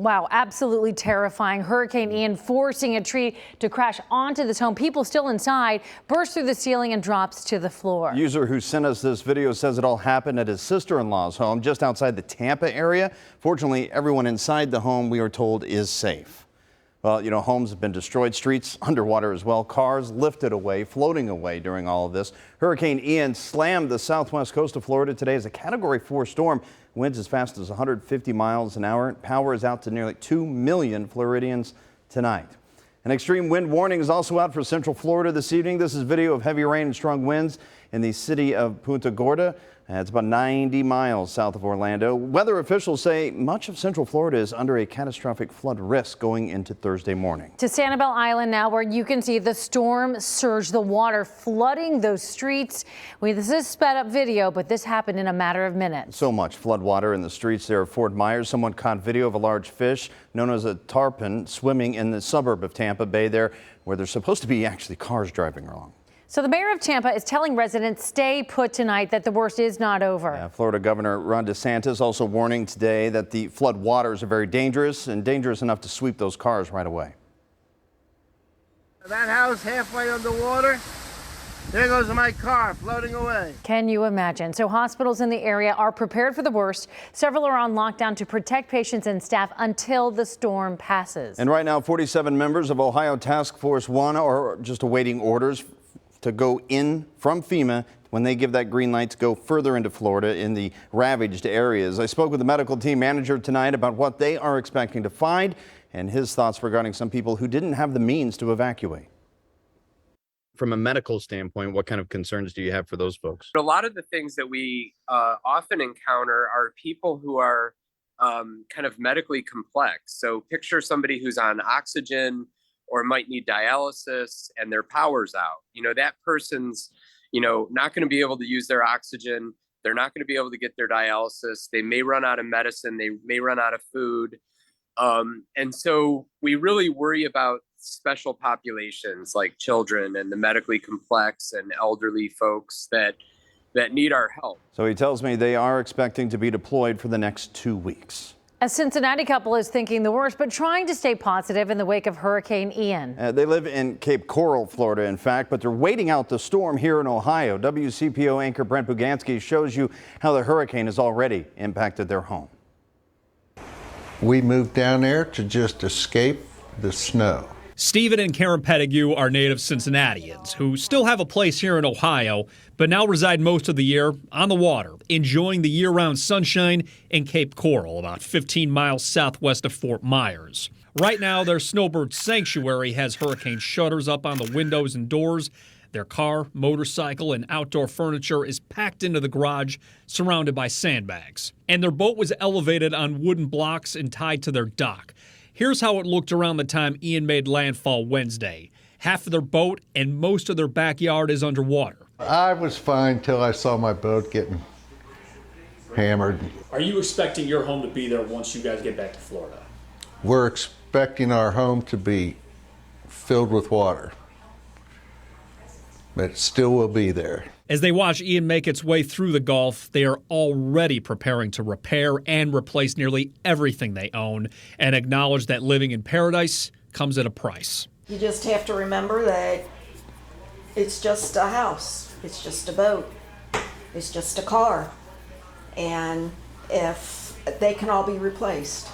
Wow, absolutely terrifying. Hurricane Ian forcing a tree to crash onto this home. People still inside burst through the ceiling and drops to the floor. The user who sent us this video says it all happened at his sister-in-law's home just outside the Tampa area. Fortunately, everyone inside the home, we are told, is safe. Well, you know, homes have been destroyed, streets underwater as well, cars lifted away, floating away during all of this. Hurricane Ian slammed the southwest coast of Florida today as a Category 4 storm. Winds as fast as 150 miles an hour. Power is out to nearly 2 million Floridians tonight. An extreme wind warning is also out for Central Florida this evening. This is video of heavy rain and strong winds in the city of Punta Gorda. It's about 90 miles south of Orlando. Weather officials say much of Central Florida is under a catastrophic flood risk going into Thursday morning. To Sanibel Island now, where you can see the storm surge, the water flooding those streets. This is sped up video, but this happened in a matter of minutes. So much flood water in the streets there of Fort Myers. Someone caught video of a large fish known as a tarpon swimming in the suburb of Tampa Bay there, where there's supposed to be actually cars driving along. So the mayor of Tampa is telling residents stay put tonight, that the worst is not over. Florida Governor Ron DeSantis also warning today that the flood waters are very dangerous and dangerous enough to sweep those cars right away. That house halfway underwater, there goes my car floating away. Can you imagine? So hospitals in the area are prepared for the worst. Several are on lockdown to protect patients and staff until the storm passes. And right now, 47 members of Ohio Task Force 1 are just awaiting orders to go in from FEMA when they give that green light to go further into Florida in the ravaged areas. I spoke with the medical team manager tonight about what they are expecting to find and his thoughts regarding some people who didn't have the means to evacuate. From a medical standpoint, what kind of concerns do you have for those folks? A lot of the things that we often encounter are people who are kind of medically complex. So picture somebody who's on oxygen or might need dialysis and their power's out. You know, that person's, not going to be able to use their oxygen. They're not going to be able to get their dialysis. They may run out of medicine. They may run out of food. And so we really worry about special populations like children and the medically complex and elderly folks that need our help. So he tells me they are expecting to be deployed for the next 2 weeks. A Cincinnati couple is thinking the worst, but trying to stay positive in the wake of Hurricane Ian. They live in Cape Coral, Florida, in fact, but they're waiting out the storm here in Ohio. WCPO anchor Brent Bugansky shows you how the hurricane has already impacted their home. We moved down there to just escape the snow. Stephen and Karen Pettigrew are native Cincinnatians who still have a place here in Ohio, but now reside most of the year on the water, enjoying the year-round sunshine in Cape Coral, about 15 miles southwest of Fort Myers. Right now, their snowbird sanctuary has hurricane shutters up on the windows and doors. Their car, motorcycle, and outdoor furniture is packed into the garage, surrounded by sandbags. And their boat was elevated on wooden blocks and tied to their dock. Here's how it looked around the time Ian made landfall Wednesday. Half of their boat and most of their backyard is underwater. I was fine till I saw my boat getting hammered. Are you expecting your home to be there once you guys get back to Florida? We're expecting our home to be filled with water, but it still will be there. As they watch Ian make its way through the Gulf, they are already preparing to repair and replace nearly everything they own and acknowledge that living in paradise comes at a price. You just have to remember that it's just a house, it's just a boat, it's just a car, and if they can all be replaced,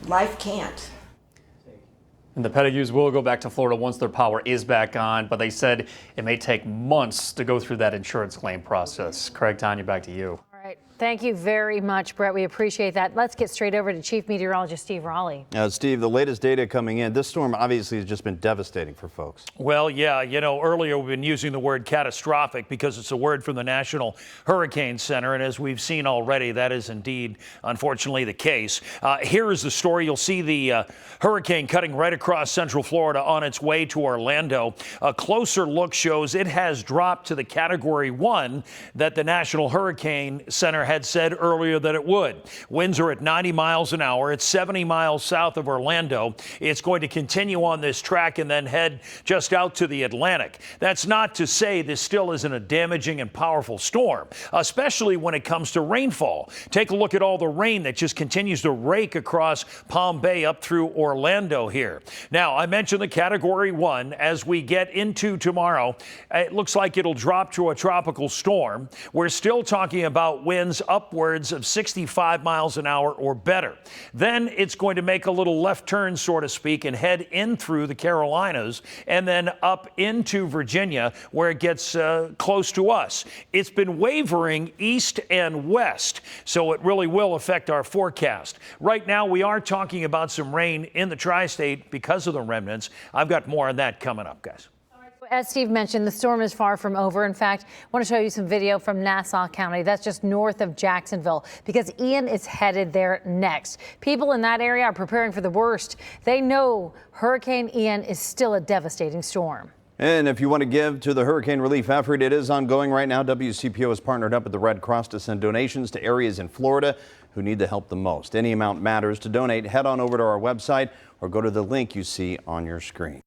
life can't. And the Pettigrews will go back to Florida once their power is back on, but they said it may take months to go through that insurance claim process. Craig, Tanya, back to you. All right. Thank you very much, Brett. We appreciate that. Let's get straight over to Chief Meteorologist Steve Raleigh. Steve, the latest data coming in, this storm obviously has just been devastating for folks. Well, yeah, earlier we've been using the word catastrophic because it's a word from the National Hurricane Center. And as we've seen already, that is indeed, unfortunately, the case. Here is the story. You'll see the hurricane cutting right across Central Florida on its way to Orlando. A closer look shows it has dropped to the Category 1 that the National Hurricane Center had said earlier that it would. Winds are at 90 miles an hour. It's 70 miles south of Orlando. It's going to continue on this track and then head just out to the Atlantic. That's not to say this still isn't a damaging and powerful storm, especially when it comes to rainfall. Take a look at all the rain that just continues to rake across Palm Bay up through Orlando here. Now, I mentioned the Category 1. As we get into tomorrow, it looks like it'll drop to a tropical storm. We're still talking about winds upwards of 65 miles an hour or better. Then it's going to make a little left turn, so to speak, and head in through the Carolinas and then up into Virginia, where it gets close to us. It's been wavering east and west, so it really will affect our forecast. Right now, we are talking about some rain in the tri-state because of the remnants. I've got more on that coming up, guys. As Steve mentioned, the storm is far from over. In fact, I want to show you some video from Nassau County. That's just north of Jacksonville, because Ian is headed there next. People in that area are preparing for the worst. They know Hurricane Ian is still a devastating storm. And if you want to give to the hurricane relief effort, it is ongoing right now. WCPO has partnered up with the Red Cross to send donations to areas in Florida who need the help the most. Any amount matters. To donate, head on over to our website or go to the link you see on your screen.